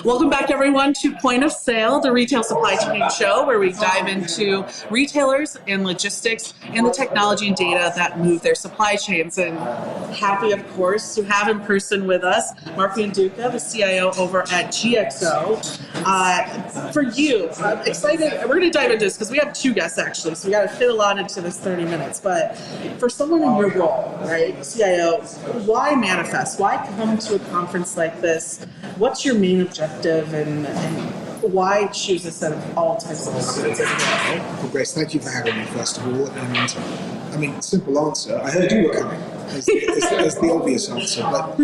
Welcome back, everyone, to Point of Sale, the retail supply chain show, where we dive into retailers and logistics and the technology and data that move their supply chains. And happy, of course, to have in person with us Mark Manduca, the CIO over at GXO. For you, I'm excited. We're going to dive into this because we have two guests, actually, so we got to fit a lot into this 30 minutes. But for someone in your role, right, CIO, why manifest? Why come to a conference like this? What's your main objective, and why choose this out of all types of conferences? Well, Grace, thank you for having me, first of all. And I mean, simple answer. I heard you were coming. As the obvious answer, but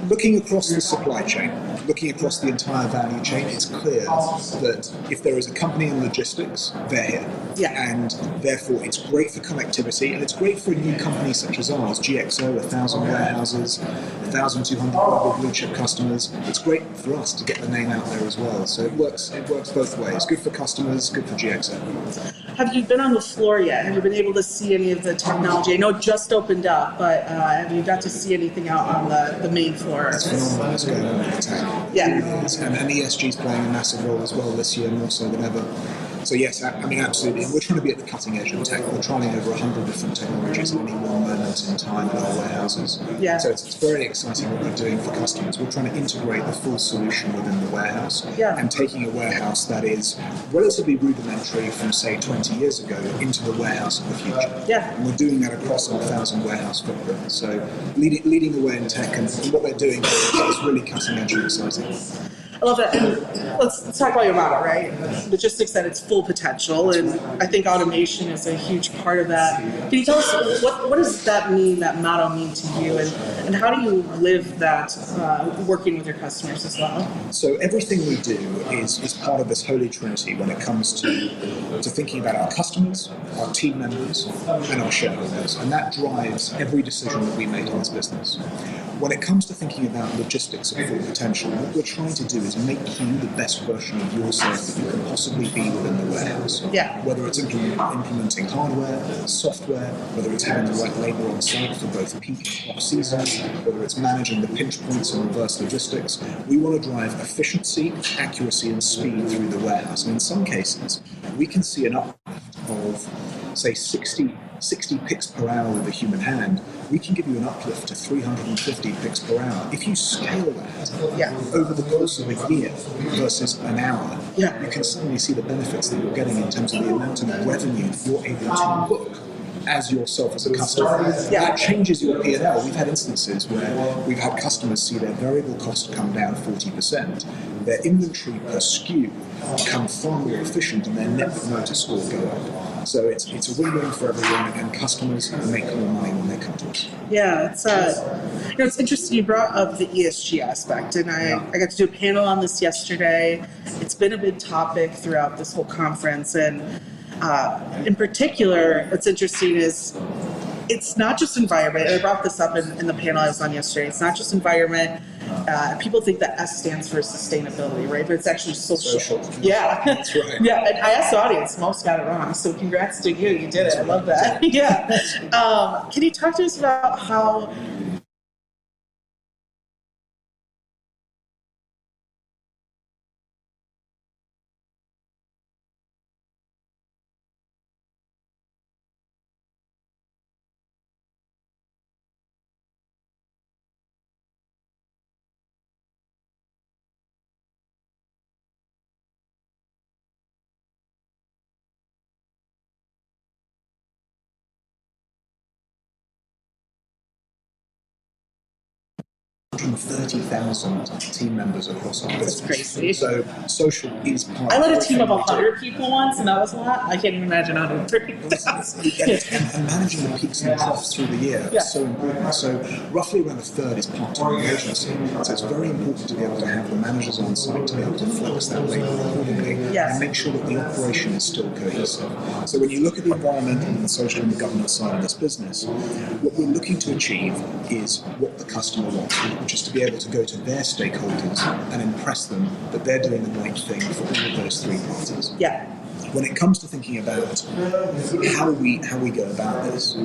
looking across the supply chain, looking across the entire value chain, it's clear that if there is a company in logistics, they're here. Yeah. And therefore, it's great for connectivity, and it's great for a new company such as ours, GXO, 1,000 warehouses, 1,200 global blue chip customers. It's great for us to get the name out there as well. So it works both ways. Good for customers, good for GXO. Have you been on the floor yet? Have you been able to see any of the technology? I know it just opened up, but have you got to see anything out on the main floor? It's phenomenal what's going on with the tech. Yeah. And ESG is playing a massive role as well this year, more so than ever. So yes, I mean, absolutely. We're trying to be at the cutting edge of tech. We're trying over 100 different technologies at any one moment in time in our warehouses. Yeah. So it's very exciting what we're doing for customers. We're trying to integrate the full solution within the warehouse, and taking a warehouse that is relatively rudimentary from, say, 20 years ago into the warehouse of the future. Yeah. And we're doing that across our 1,000 warehouse footprint. So leading the way in tech, and what we're doing is really cutting edge and exciting. I love that. And let's talk about your model, right? Logistics at its full potential, and I think automation is a huge part of that. Can you tell us what does that mean, that motto mean to you, and how do you live that working with your customers as well? So everything we do is part of this holy trinity when it comes to thinking about our customers, our team members, and our shareholders, and that drives every decision that we make in this business. When it comes to thinking about logistics at full potential, what we're trying to do is make you the best version of yourself that you can possibly be within the warehouse. Yeah. Whether it's implementing hardware, software, whether it's having the right labor on site for both peak and off-season, whether it's managing the pinch points and reverse logistics, we want to drive efficiency, accuracy, and speed through the warehouse. And in some cases, we can see an uplift of, say, 60 picks per hour with a human hand. We can give you an uplift to 350 picks per hour. If you scale that over the course of a year versus an hour, you can suddenly see the benefits that you're getting in terms of the amount of revenue that you're able to book as yourself as a customer. That changes your P&L. We've had instances where we've had customers see their variable cost come down 40%, their inventory per SKU become far more efficient, and their net promoter score go up. So it's a win-win for everyone, and customers make more money when they come to us. Yeah, it's interesting you brought up the ESG aspect, and I got to do a panel on this yesterday. It's been a big topic throughout this whole conference, and in particular, what's interesting is it's not just environment. And I brought this up in the panel I was on yesterday. It's not just environment. People think that S stands for sustainability, right? But it's actually social. Yeah. That's right. Yeah, and I asked the audience, most got it wrong. So congrats to you. You did it. I love that. Yeah. Can you talk to us about how from 30,000 team members across our business. That's crazy. So social is part I led a of team of everything we do. 100 people once, and that was a lot. I can't even imagine 130,000. And managing the peaks and troughs through the year is so important. So roughly around a third is part-time agency. So it's very important to be able to have the managers on site to be able to flex that labor accordingly and make sure that the operation is still cohesive. So when you look at the environmental and the social and the governance side of this business, what we're looking to achieve is what the customer wants, which is to be able to go to their stakeholders and impress them that they're doing the right thing for all of those three parties. Yeah. When it comes to thinking about how we go about this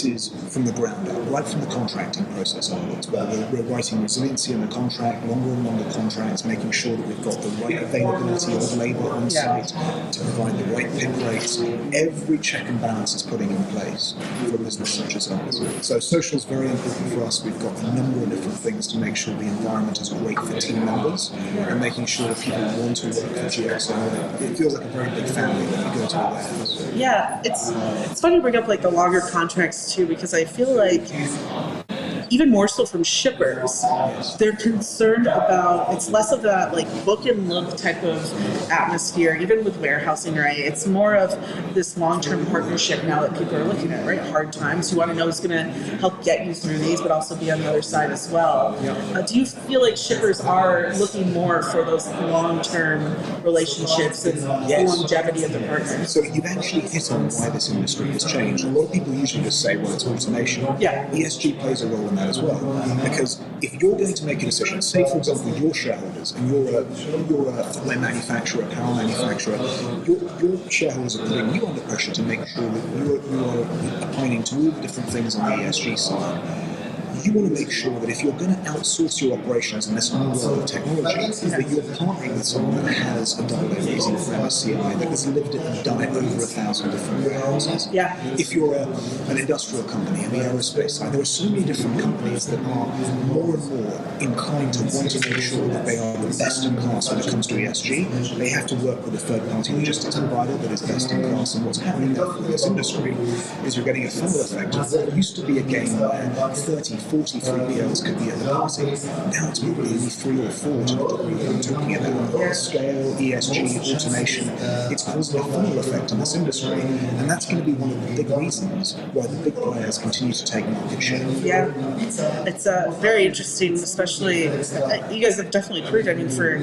is from the ground up, right from the contracting process onwards, where we're writing resiliency in the contract, longer and longer contracts, making sure that we've got the right availability of labour on site to provide the right pick rates. Every check and balance is putting in place for a business such as ours. So social is very important for us. We've got a number of different things to make sure the environment is great for team members and making sure that people want to work for GXO. It feels like a very big family when you go to a warehouse. Yeah, it's funny to bring up like the longer contracts too, because I feel like even more so from shippers, they're concerned about, it's less of that like book and look type of atmosphere, even with warehousing, right? It's more of this long-term partnership now that people are looking at, right? Hard times, you want to know who's going to help get you through these, but also be on the other side as well. Do you feel like shippers are looking more for those long-term relationships and longevity of the partners? So you've actually hit on why this industry has changed. A lot of people usually just say, well, it's automation. ESG plays a role in that as well, because if you're going to make a decision, say for example you're shareholders and you're a footwear manufacturer, apparel manufacturer, your shareholders are putting you under pressure to make sure that you are opining to all the different things on the ESG side. You want to make sure that if you're going to outsource your operations in this new world of technology, that you're partnering with someone that has a double A rating from MSCI, that has lived it and done it over 1,000 different warehouses. If you're an industrial company in the aerospace side, there are so many different companies that are more and more inclined to want to make sure that they are the best in class when it comes to ESG. They have to work with a third-party logistics provider that is best in class. And what's happening now in this industry is you're getting a funnel effect of what used to be a game where 30, 40 3PLs could be at the party. Now it's probably only 3 or 4 to the degree that I'm talking about. Scale, ESG, automation, it's causing a funnel effect in this industry, and that's going to be one of the big reasons why the big players continue to take market share. It's very interesting, especially, you guys have definitely proved, I mean, for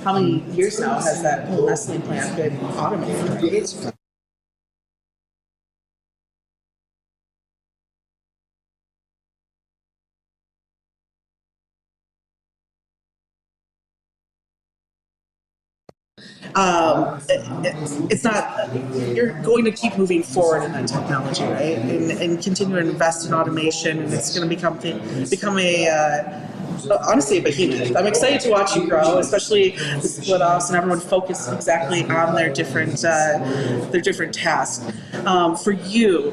how many years now has that whole Nestle plant been automated? It's it's not, you're going to keep moving forward in that technology, right? And continue to invest in automation, and it's going to become a honestly a behemoth. I'm excited to watch you grow, especially the split offs and everyone focus exactly on their different tasks. For you,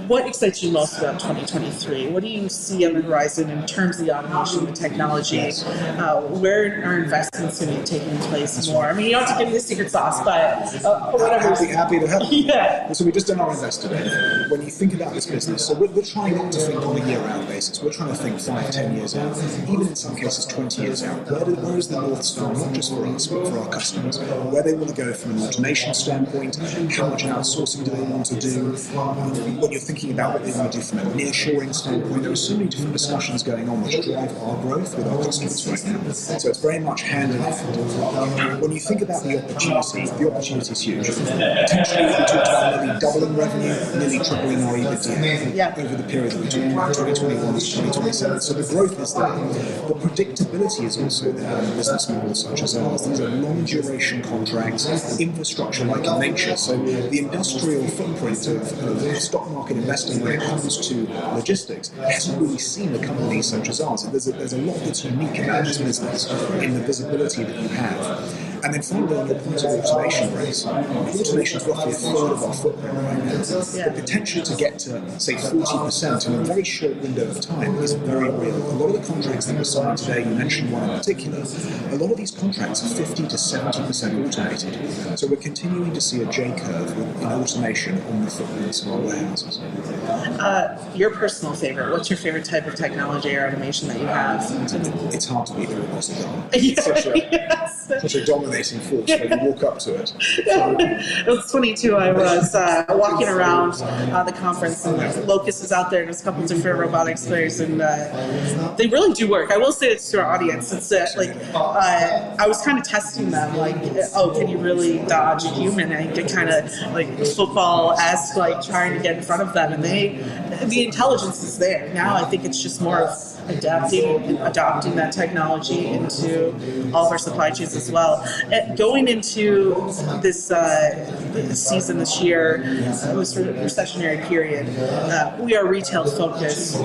what excites you most about 2023? What do you see on the horizon in terms of the automation, the technology? Where are investments going to be taking place more? I mean, you don't have to give me the secret sauce, but whatever. Happy to help. So we just done our Investor Day. When you think about this business, so we're trying not to think on a year-round basis. We're trying to think 5, 10 years out, even in some cases 20 years out. Where is the North Star, not just for us, but for our customers? Where they want to go from an automation standpoint, how much outsourcing do they want to do? When you're thinking about what they want to do from a nearshoring standpoint, there are so many different discussions going on which drive our growth with our customers right now. So it's very much hand in hand. When you think about the opportunity is huge. Potentially, we talked about nearly doubling revenue, nearly tripling our EBITDA over the period that we talked about, 2021 to 2027. So the growth is there. The predictability is also there in business models such as ours. These are long-duration contracts, infrastructure-like in nature. So the industrial footprint of stock market investing when it comes to logistics hasn't really seen a company such as ours. There's a lot that's unique about this business in the visibility that you have. And then finally, on your point of automation rates, automation is roughly a third of our footprint right now. The potential to get to, say, 40% in a very short window of time is very real. A lot of the contracts that we're signing today, you mentioned one in particular, a lot of these contracts are 50 to 70% automated. So we're continuing to see a J-curve in automation on the footprints of our warehouses. Your personal favorite, what's your favorite type of technology or automation that you have? It's hard to beat the robots again. It's such a dominating force when you walk up to it. It's funny too, I was walking around the conference and Locus is out there and there's a couple different robotics players and they really do work. I will say this to our audience, it's I was kind of testing them, like, oh, can you really dodge a human? And I get kind of like football-esque, like trying to get in front of them, and the intelligence is there. Now I think it's just more of adopting that technology into all of our supply chains as well. Going into this season this year, this recessionary period, we are retail focused.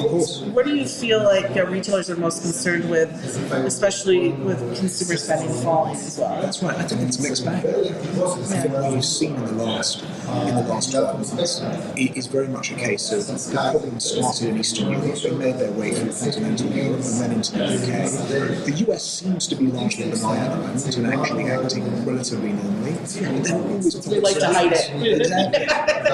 What do you feel like retailers are most concerned with, especially with consumer spending falling as well? That's right. I think it's a mixed bag. I think what you've seen in the last 12 months is very much a case of the problems started in Eastern Europe. They made their way through continental Europe and then into the UK. The US seems to be largely benign at the moment and actually acting relatively normally. They like to hide it. Exactly.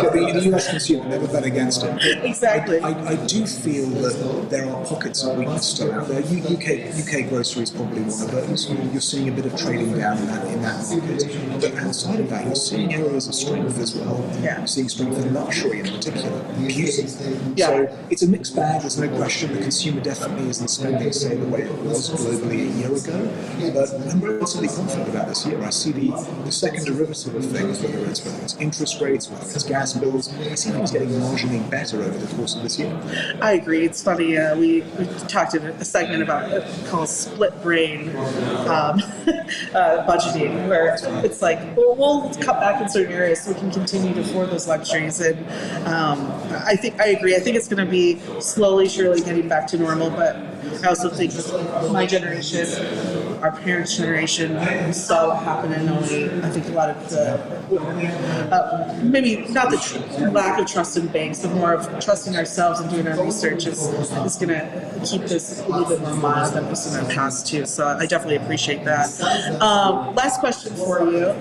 But the US consumer never bet against it. Exactly. I do feel that there are pockets of weakness still out there. UK grocery is probably one of those. You're seeing a bit of trading down in that market. But outside of that, you're seeing areas of strength as well. Yeah. You're seeing strength in luxury in particular, beauty. Yeah. So it's a mixed bag. There's no question the consumer definitely isn't spending, say, the way it was globally a year ago. But I'm relatively confident about this year. I see the second derivative of things, whether it's interest rates, whether it's gas bills, I see things getting marginally better over the course of this year. I agree. It's funny. We talked in a segment about called split brain budgeting, where it's like, well, we'll cut back in certain areas so we can continue to afford those luxuries. And I agree. I think it's going to be slowly, surely getting back to normal. But I also think my generation, our parents' generation, saw what happened in 08. I think a lot of the, maybe not the lack of trust in banks, but more of trusting ourselves and doing our research is going to keep this a little bit more mild than we've seen in the past too. So I definitely appreciate that. Last question for you.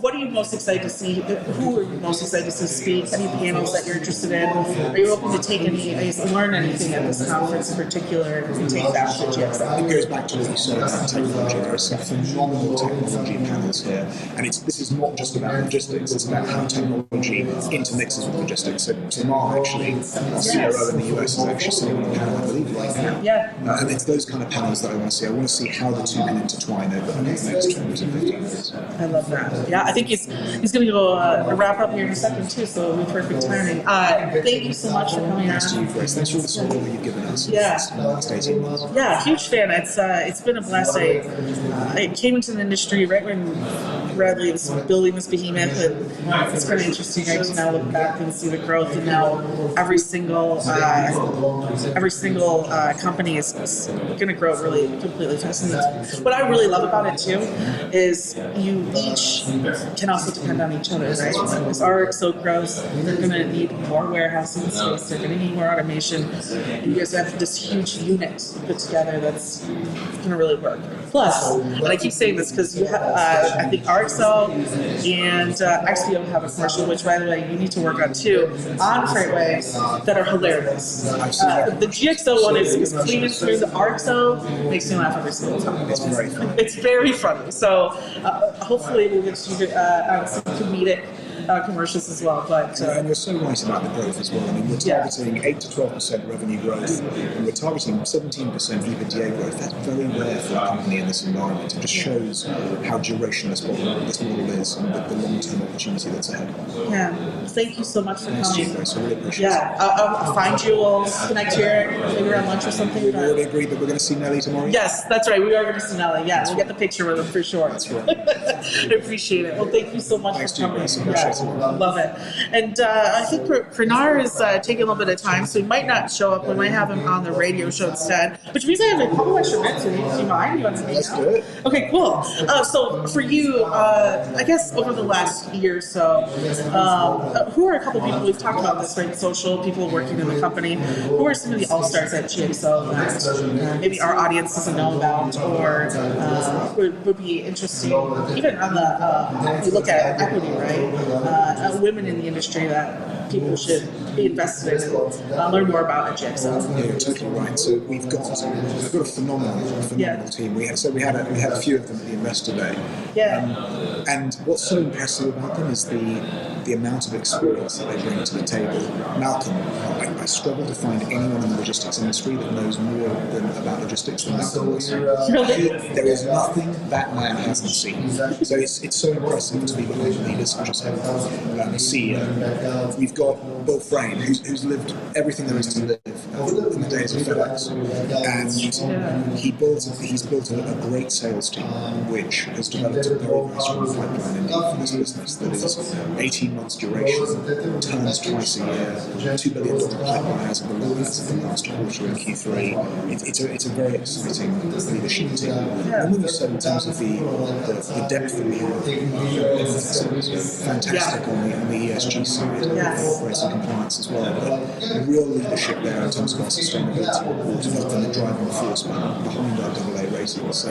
What are you most excited to see? Who are you most excited to see speak? Any panels that you're interested in? Are you hoping to take learn anything at this conference in particular and take that to GXL? It goes back to what you said about technology. There are some phenomenal technology panels here, and this is not just about logistics. It's about how technology intermixes with logistics. So Mark, actually, our CRO in the US, is actually sitting on a panel, I believe, right now. Yeah. And it's those kind of panels that I want to see. I want to see how the two can intertwine over the next 20 to 15 years. I love that. Yeah, I think he's going to go wrap up here in a second too, so it'll be perfect timing. Thank you so much for coming on. Thanks to you, Grace. Thanks for all the support that you've given us in the last 18 months. Yeah, huge fan. It's been a blast. I came into the industry right when Bradley was building this behemoth, and it's kind of interesting right to now look back and see the growth, and now every single company is going to grow really completely fast. And what I really love about it too is you each can also depend on each other, right? As our RXO grows, they're going to need more warehousing space, they're going to need more automation. You guys have this huge unit put together that's going to really work. Plus, and I keep saying this because you have, I think RXO and XPO have a commercial, which by the way you need to work on too, on FreightWaves that are hilarious. The GXO one is clean and smooth. The RXO makes me laugh every single time. It's very funny. It's very funny. So hopefully we'll get you some comedic commercials as well. But and you're so right about the growth as well. I mean, we're targeting 8 to 12% revenue growth, and we're targeting 17% EBITDA growth. That's very rare for a company in this environment. It just shows how durational this model is and the long-term opportunity that's ahead. Yeah, thank you so much for coming. Thanks, Grace. I really appreciate it. I'll find you. We'll connect here, maybe around lunch or something. We've already agreed that we're going to see Nelly tomorrow. Yes, that's right. We are going to see Nelly. Yeah, we'll get the picture with him for sure. That's right. I appreciate it. Well, thank you so much Thanks for coming. to you, Grace. Love it. And I think Pranar is taking a little bit of time, so he might not show up. We might have him on the radio show instead, which means I have a couple extra minutes. Do you mind? You want to Let's do it. Okay, cool. So for you, I guess over the last year or so, who are a couple people, we've talked about this, right? Social people working in the company. Who are some of the all-stars at GXO that maybe our audience doesn't know about or would be interesting, even on the, if you look at equity, right? Women in the industry that people should to be invested in and learn more about at GXO. Yeah, you're totally right. So we've got a phenomenal team. We had a few of them at the Investor Day. Yeah. And what's so impressive about them is the amount of experience that they bring to the table. Malcolm, I struggle to find anyone in the logistics industry that knows more about logistics than Malcolm does. Really? There is nothing that man hasn't seen. So it's so impressive to be behind the leaders, such as him, CEO. We've got Bill Frame, who's lived everything there is to live in the days of FedEx, and he's built a great sales team, which has developed a very, very strong pipeline indeed for this business that is 18 months duration, turns twice a year, $2 billion pipeline as of the last quarter in Q3. It's a very exciting leadership team. And when you said in terms of the depth that we have, fantastic on the ESG side, operating compliance as well, but real leadership there in terms of our sustainability report and the driving force behind our AA rating. So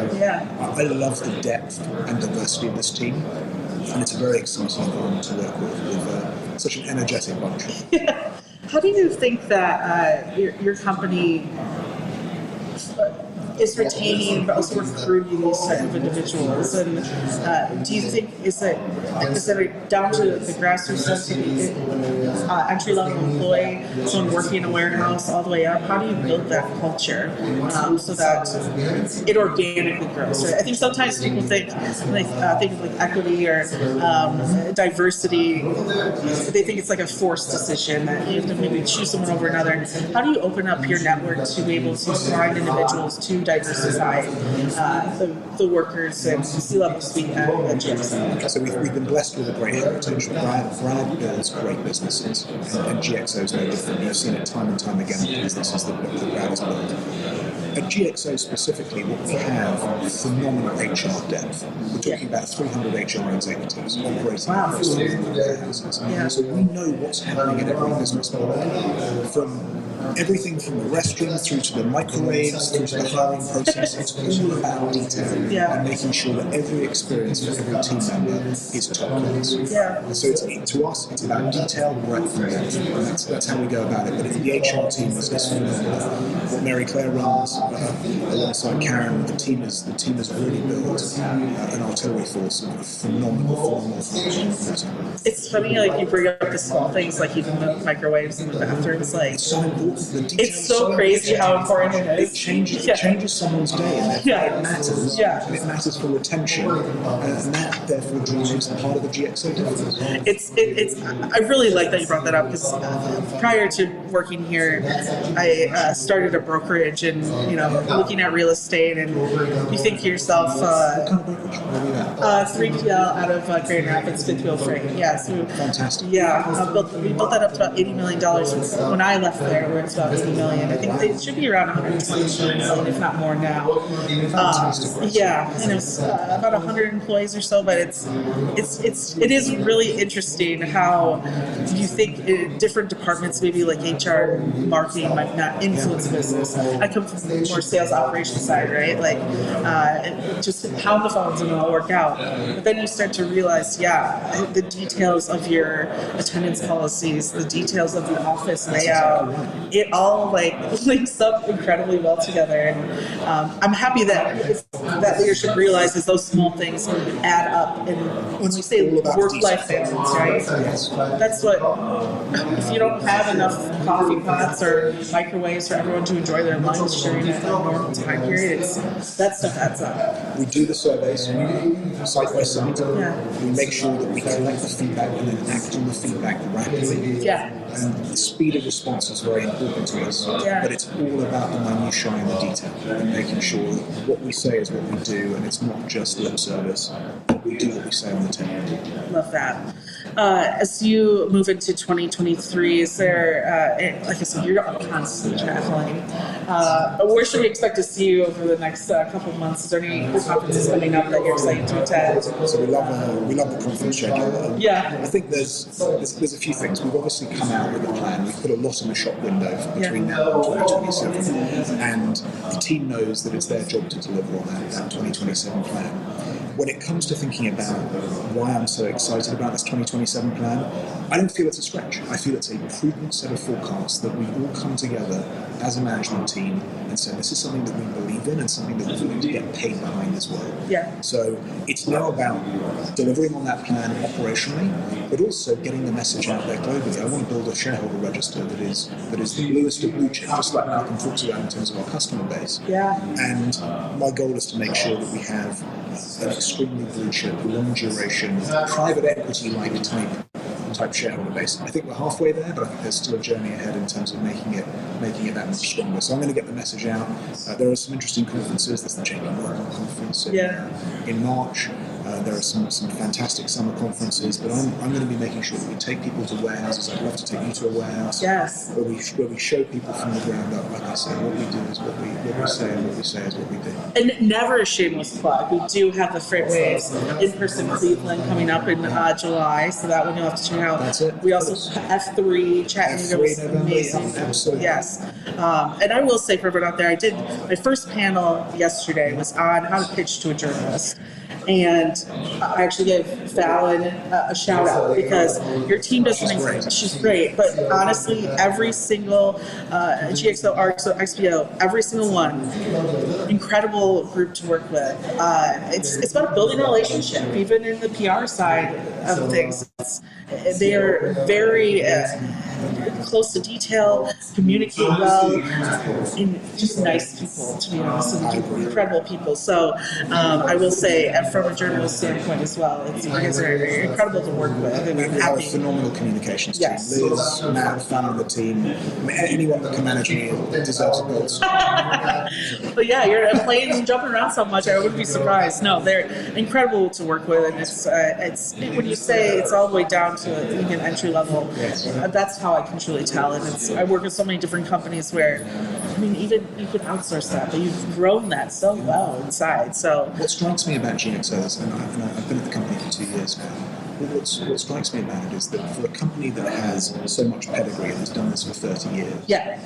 I love the depth and diversity of this team, and it's a very exciting environment to work with such an energetic bunch. How do you think that your company is retaining but also recruiting these type of individuals? And do you think is it down to the grassroots entry level employee, someone working in a warehouse, all the way up? How do you build that culture so that it organically grows? I think sometimes people think of like equity or diversity. They think it's like a forced decision that you have to maybe choose someone over another. How do you open up your network to be able to find individuals to diversify the workers and C-level suite at GXO? So we've been blessed with a great heritage. Brad builds great businesses, and GXO is no different. You've seen it time and time again in the businesses that Brad has built. At GXO specifically, what we have phenomenal HR depth. We're talking about 300 HR executives operating across 300 warehouses. So we know what's happening at every business model, from everything from the restroom through to the microwaves, through to the hiring process. It's all about detail and making sure that every experience for every team member is top class. So to us, it's about detail, breadth, and depth, and that's how we go about it. But if the HR team is phenomenal. What Mary Claire runs alongside Karen, the team has really built an artillery force of phenomenal. It's funny, like you bring up the small things, like even the microwaves in the bathrooms. Like it's so important. It's so crazy how important it is. It changes someone's day, and it matters. And it matters for retention, and that therefore drives part of the GXO difference. It's. I really like that you brought that up because prior to working here, I started a brokerage and looking at real estate, and you think to yourself, 3PL out of Grand Rapids, Fifth Wheel Freight. Fantastic. We built that up to about $80 million when I left there. Where it's about $80 million. I think it should be around $120 million, if not more now. And it's about 100 employees or so. But it is really interesting how you think different departments, maybe like HR, marketing, might not influence business. I come from the more sales operations side, right? Like just pound the phones and it'll work out. But then you start to realize, the details of your attendance policies, the details of the office layout, it all links up incredibly well together. And I'm happy that leadership realizes those small things add up. And when we say work-life balance, right? That's what, if you don't have enough coffee pots or microwaves for everyone to enjoy their lunch during a normal time period, that stuff adds up. We do the surveys side by side. We make sure that we collect the feedback and then act on the feedback rapidly. And the speed of response is very important to us. But it's all about the minutiae and the detail, and making sure that what we say is what we do, and it's not just lip service. We do what we say on the tin. Love that. As you move into 2023, is there, like I said, you're constantly traveling. Where should we expect to see you over the next couple of months? Is there any conferences coming up that you're excited to attend? So we love the conference schedule. I think there's a few things. We've obviously come out with a plan. We've put a lot in the shop window between now and 2027, and the team knows that it's their job to deliver on that 2027 plan. when it comes to thinking about why I'm so excited about this 2027 plan, I don't feel it's a stretch. I feel it's a prudent set of forecasts that we all come together as a management team and say this is something that we believe in and something that we're willing to get paid behind as well. Yeah. So it's now about delivering on that plan operationally, but also getting the message out there globally. I want to build a shareholder register that is the bluest of blue chip, just like Malcolm talks about in terms of our customer base. Yeah. And my goal is to make sure that we have an extremely blue chip, long duration, private equity-like type shareholder base. I think we're halfway there, but I think there's still a journey ahead in terms of making it that much stronger. So I'm going to get the message out. There are some interesting conferences. There's the JP Morgan conference in March. There are some fantastic summer conferences, but I'm going to be making sure that we take people to warehouses. I'd love to take you to a warehouse. Yes. Where we show people from the ground up, like I said, what we do is what we say, and what we say is what we do. And never a shameless plug. We do have the FreightWaves in-person Cleveland coming up in July, so that one you'll have to check out. That's it. We also have F3 Chattanooga was amazing. Absolutely. Yes. And I will say for everyone out there, I did my first panel yesterday was on how to pitch to a journalist. And I actually gave Fallon a shout out because your team does something great. She's great, but honestly, every single GXO, RXO, XPO, every single one, incredible group to work with. It's about building a relationship, even in the PR side of things. They are very close to detail, communicate well, and just nice people, to be honest, and incredible people. So I will say, and from a journalist standpoint as well, you guys are incredible to work with. And We I'm have a happy. phenomenal communications team. Yes. Liz, Matt, Fallon, the team. I mean, anyone that can manage me deserves a gold star. But yeah, you're playing and jumping around so much, I wouldn't be surprised. No, they're incredible to work with, and it's when you say it's all the way down to being an entry level, that's how I can truly tell. And I work with so many different companies where, I mean, even you could outsource that, but you've grown that so well inside. So What strikes me about GXO is, and I've been at the company for 2 years now, what strikes me about it is that for a company that has so much pedigree and has done this for 30 years, yeah.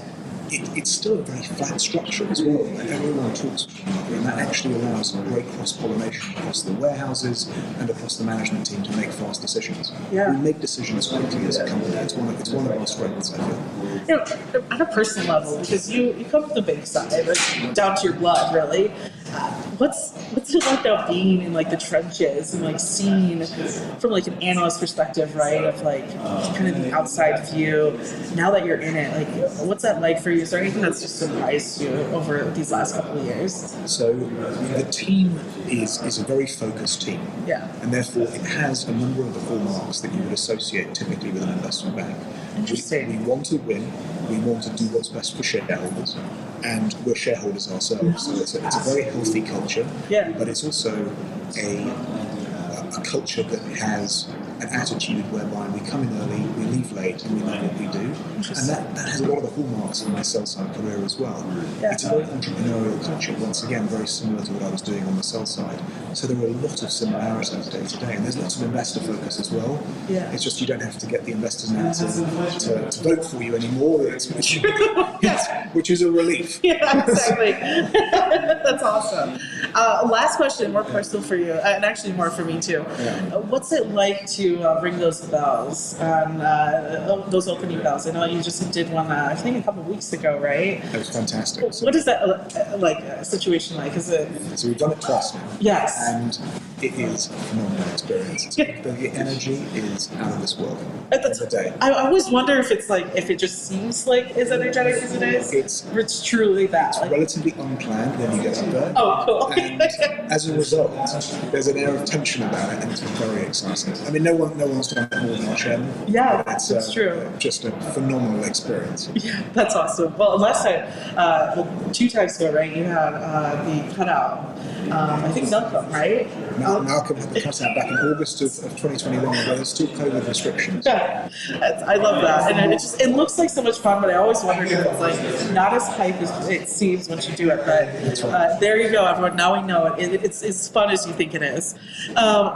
it's still a very flat structure as well. Everyone talks to one another, and that actually allows great cross-pollination across the warehouses and across the management team to make fast decisions. Yeah. We make decisions quickly as a company. It's one of our strengths, I feel. You know, at a personal level, because you come from the big side, like, down to your blood, really. What's it like now being in like the trenches and like seeing from like an analyst perspective, right? Of like kind of the outside view. Now that you're in it, like what's that like for you? Is there anything that's just surprised you over these last couple of years? So the team is a very focused team. Yeah. And therefore it has a number of the hallmarks that you would associate typically with an investment bank. Interesting. We want to win, we want to do what's best for shareholders, and we're shareholders ourselves. So it's a very healthy culture, Yeah. but it's also a culture that has an attitude whereby we come in early, we leave late, and we know what we do. And that has a lot of the hallmarks of my sell-side career as well. Yeah. It's a very entrepreneurial culture, once again, very similar to what I was doing on the sell side. So there are a lot of similarities day to day, and there's lots of investor focus as well. Yeah. It's just you don't have to get the investors now to vote for you anymore, which is a relief. Yeah, exactly. That's awesome. Last question, more personal for you, and actually more for me too. Yeah. What's it like to ring those bells, those opening bells? I know you just did one, I think a couple of weeks ago, right? That was fantastic. So, What is that like a situation like? Is it? so we've done it twice now. Yes. And it is a phenomenal experience. The energy is out of this world. Every day. I always wonder if it's like if it just seems like as energetic as it is, or it's truly that. Like, Relatively unplanned when you get up there. oh, cool. And as a result, there's an air of tension about it, and it's very exciting. I mean, no one's done it more than our chairman. Yeah, It's that's true. Just a phenomenal experience. Yeah, that's awesome. Well, last time, 2 times ago, right? You had the cutout. I think Malcolm, right? Malcolm had the cutout back in August of 2021, where there's still COVID restrictions. Yeah, I love that, and it looks like so much fun. But I always wondered if it's like not as hype as it seems once you do it. But there you go, everyone. Now we know it. It's as fun as you think it is.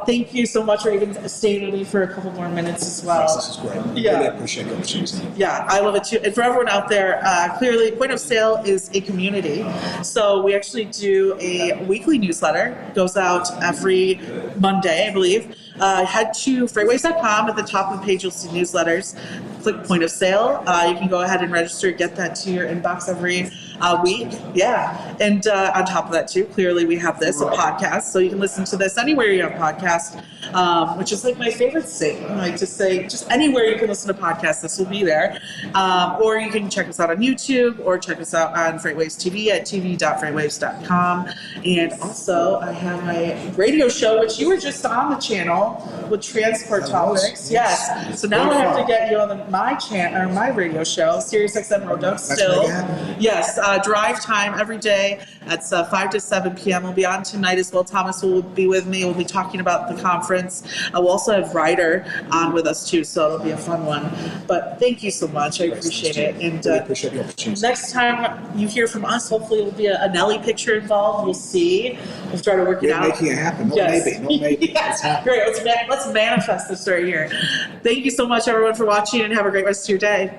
Thank you so much for even staying with me for a couple more minutes as well. Yes, this is great. Yeah. Really appreciate the opportunity. Yeah, I love it too. And for everyone out there, clearly Point of Sale is a community. So we actually do a weekly newsletter, goes out every every Monday, I believe. Head to FreightWaves.com. At the top of the page, you'll see newsletters. Click Point of Sale. You can go ahead and register, get that to your inbox every week. Yeah. And on top of that, too, clearly we have this, a podcast. So you can listen to this anywhere you have podcasts, which is like my favorite thing. I like to say, just anywhere you can listen to podcasts, this will be there. Or you can check us out on YouTube or check us out on FreightWaves TV at tv.freightwaves.com. And also, I have my radio show, which you were just on the channel with transport topics. Yes. So now I have to get you on my channel or my radio show, Sirius XM Road still. Yes. Drive time every day at 5 to 7 p.m. We'll be on tonight as well. Thomas will be with me. We'll be talking about the conference. We'll also have Ryder on with us too, so it'll be a fun one. But thank you so much. I appreciate it. And really appreciate the opportunity. Next time you hear from us, hopefully it'll be a Nelly picture involved. We'll see. We'll try to work it out. We're making it happen. Not maybe. Yes. Great. Let's manifest this right here. Thank you so much, everyone, for watching, and have a great rest of your day.